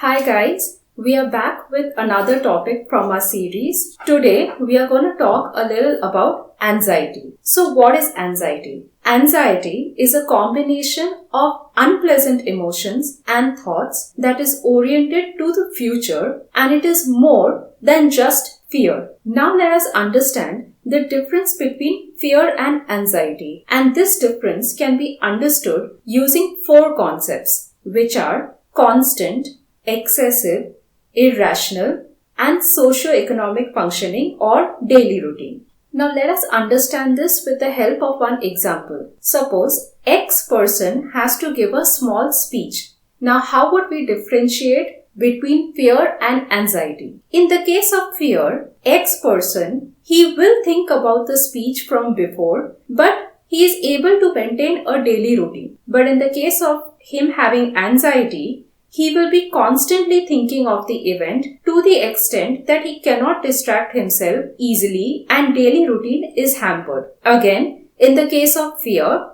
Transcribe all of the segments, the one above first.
Hi guys, we are back with another topic from our series. Today we are going to talk a little about anxiety. So what is anxiety? Anxiety is a combination of unpleasant emotions and thoughts that is oriented to the future, and it is more than just fear. Now let us understand the difference between fear and anxiety, and this difference can be understood using four concepts, which are constant, excessive, irrational, and socio-economic functioning or daily routine. Now let us understand this with the help of one example. Suppose X person has to give a small speech. Now how would we differentiate between fear and anxiety? In the case of fear, X person, he will think about the speech from before, but he is able to maintain a daily routine. But in the case of him having anxiety, he will be constantly thinking of the event to the extent that he cannot distract himself easily and daily routine is hampered. Again, in the case of fear,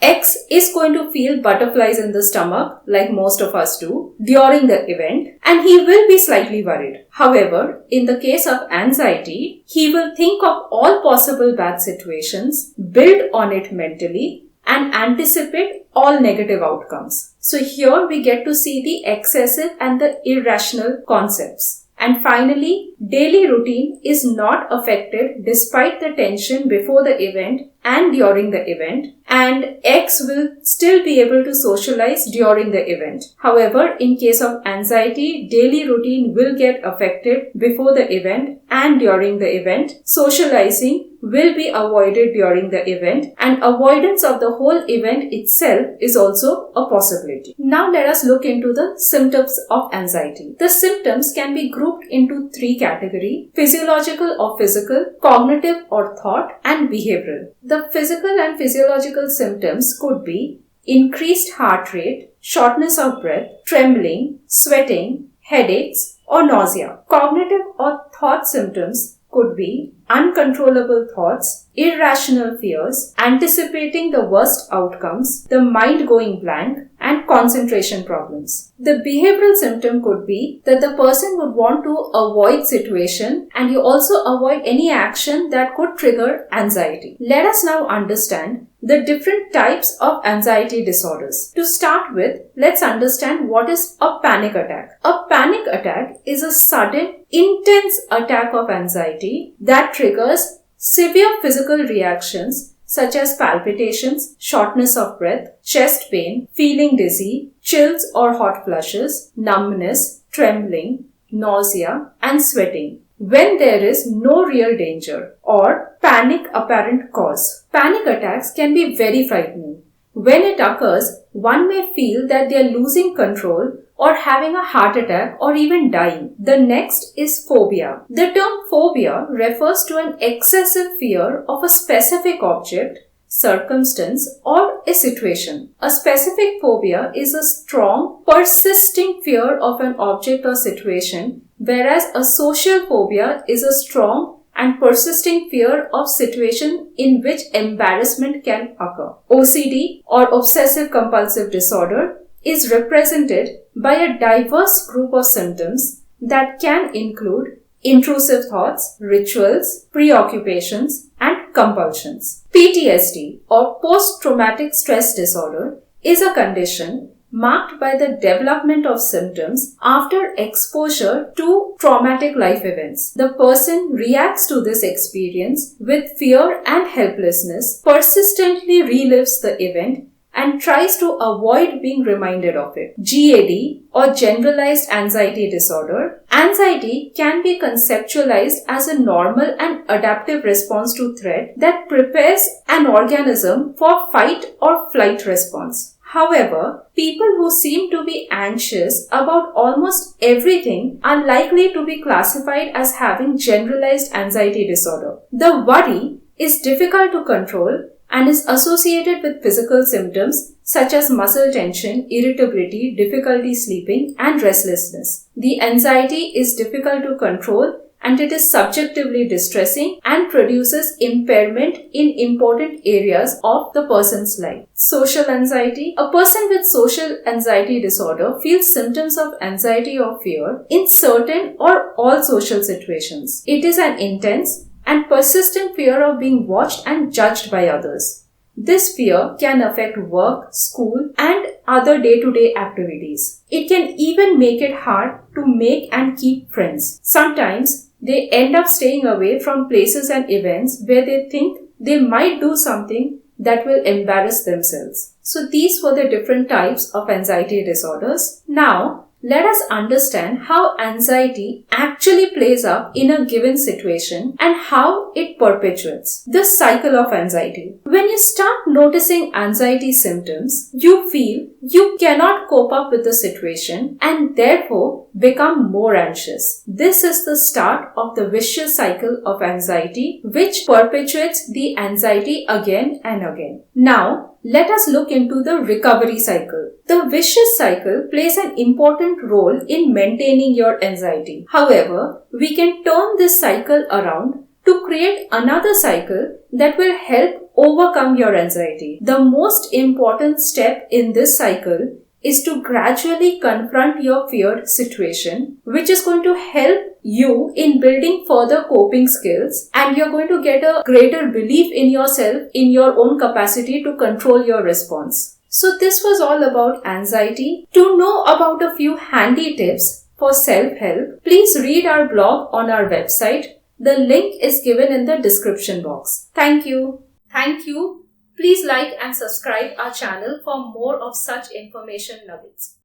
X is going to feel butterflies in the stomach like most of us do during the event, and he will be slightly worried. However, in the case of anxiety, he will think of all possible bad situations, build on it mentally, and anticipate all negative outcomes. So here we get to see the excessive and the irrational concepts. And finally, daily routine is not affected despite the tension before the event and during the event, and X will still be able to socialize during the event. However, in case of anxiety, daily routine will get affected before the event and during the event. Socializing will be avoided during the event, and avoidance of the whole event itself is also a possibility. Now let us look into the symptoms of anxiety. The symptoms can be grouped into three categories: physiological or physical, cognitive or thought, and behavioral. The physical and physiological symptoms could be increased heart rate, shortness of breath, trembling, sweating, headaches, or nausea. Cognitive or thought symptoms could be uncontrollable thoughts, irrational fears, anticipating the worst outcomes, the mind going blank, and concentration problems. The behavioral symptom could be that the person would want to avoid situation, and you also avoid any action that could trigger anxiety. Let us now understand the different types of anxiety disorders. To start with, let's understand what is a panic attack. A panic attack is a sudden, intense attack of anxiety that triggers severe physical reactions such as palpitations, shortness of breath, chest pain, feeling dizzy, chills or hot flushes, numbness, trembling, nausea, and sweating, when there is no real danger or panic apparent cause. Panic attacks can be very frightening. When it occurs, one may feel that they are losing control or having a heart attack or even dying. The next is phobia. The term phobia refers to an excessive fear of a specific object, circumstance, or a situation. A specific phobia is a strong, persisting fear of an object or situation, whereas a social phobia is a strong and persisting fear of situation in which embarrassment can occur. OCD or obsessive compulsive disorder is represented by a diverse group of symptoms that can include intrusive thoughts, rituals, preoccupations, and compulsions. PTSD or post-traumatic stress disorder is a condition marked by the development of symptoms after exposure to traumatic life events. The person reacts to this experience with fear and helplessness, persistently relives the event, and tries to avoid being reminded of it. GAD or generalized anxiety disorder. Anxiety can be conceptualized as a normal and adaptive response to threat that prepares an organism for fight or flight response. However, people who seem to be anxious about almost everything are likely to be classified as having generalized anxiety disorder. The worry is difficult to control and is associated with physical symptoms such as muscle tension, irritability, difficulty sleeping, and restlessness. The anxiety is difficult to control and it is subjectively distressing and produces impairment in important areas of the person's life. Social anxiety. A person with social anxiety disorder feels symptoms of anxiety or fear in certain or all social situations. It is an intense and persistent fear of being watched and judged by others. This fear can affect work, school, and other day-to-day activities. It can even make it hard to make and keep friends. Sometimes they end up staying away from places and events where they think they might do something that will embarrass themselves. So these were the different types of anxiety disorders. Now, let us understand how anxiety actually plays up in a given situation and how it perpetuates. The cycle of anxiety. When you start noticing anxiety symptoms, you feel you cannot cope up with the situation and therefore become more anxious. This is the start of the vicious cycle of anxiety, which perpetuates the anxiety again and again. Now, let us look into the recovery cycle. The vicious cycle plays an important role in maintaining your anxiety. However, we can turn this cycle around to create another cycle that will help overcome your anxiety. The most important step in this cycle is to gradually confront your feared situation, which is going to help you in building further coping skills, and you're going to get a greater belief in yourself, in your own capacity to control your response. So this was all about anxiety. To know about a few handy tips for self-help, please read our blog on our website. The link is given in the description box. Thank you. Thank you. Please like and subscribe our channel for more of such information nuggets.